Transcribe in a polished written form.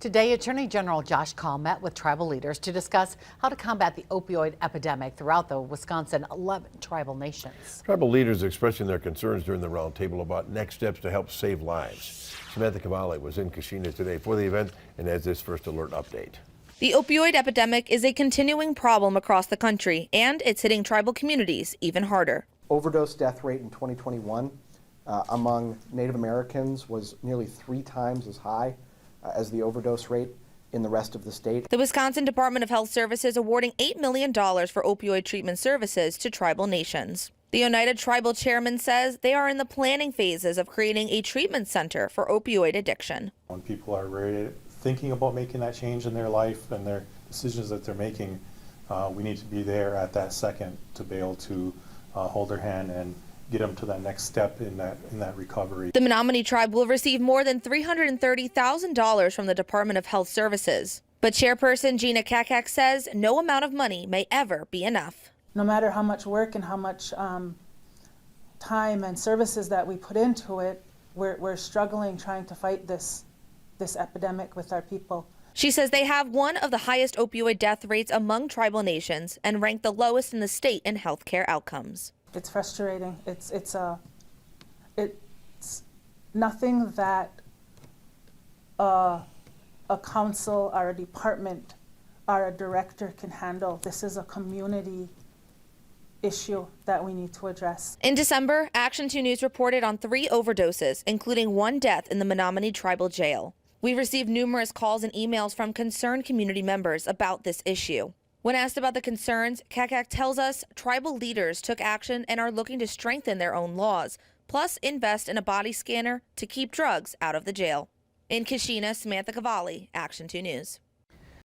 Today, Attorney General Josh Kaul met with tribal leaders to discuss how to combat the opioid epidemic throughout the Wisconsin 11 tribal nations. Tribal leaders expressing their concerns during the roundtable about next steps to help save lives. Samantha Cavalli was in Kashina today for the event and has this first alert update. The opioid epidemic is a continuing problem across the country, and it's hitting tribal communities even harder. Overdose death rate in 2021 among Native Americans was nearly 3 times as high as the overdose rate in the rest of the state. The Wisconsin Department of Health Services awarding $8 million for opioid treatment services to tribal nations. The United Tribal Chairman says they are in the planning phases of creating a treatment center for opioid addiction. When people are really thinking about making that change in their life and their decisions that they're making, we need to be there at that second to be able to hold their hand and get them to that next step in that recovery. The Menominee tribe will receive more than $330,000 from the Department of Health Services. But Chairperson Gina Kakak says no amount of money may ever be enough. No matter how much work and how much time and services that we put into it, we're struggling trying to fight this epidemic with our people. She says they have one of the highest opioid death rates among tribal nations and rank the lowest in the state in healthcare outcomes. It's frustrating. It's nothing that a council or a department or a director can handle. This is a community issue that we need to address. In December, Action 2 News reported on 3 overdoses, including 1 death in the Menominee Tribal Jail. We received numerous calls and emails from concerned community members about this issue. When asked about the concerns, Kakak tells us tribal leaders took action and are looking to strengthen their own laws, plus invest in a body scanner to keep drugs out of the jail. In Kashina, Samantha Cavalli, Action 2 News.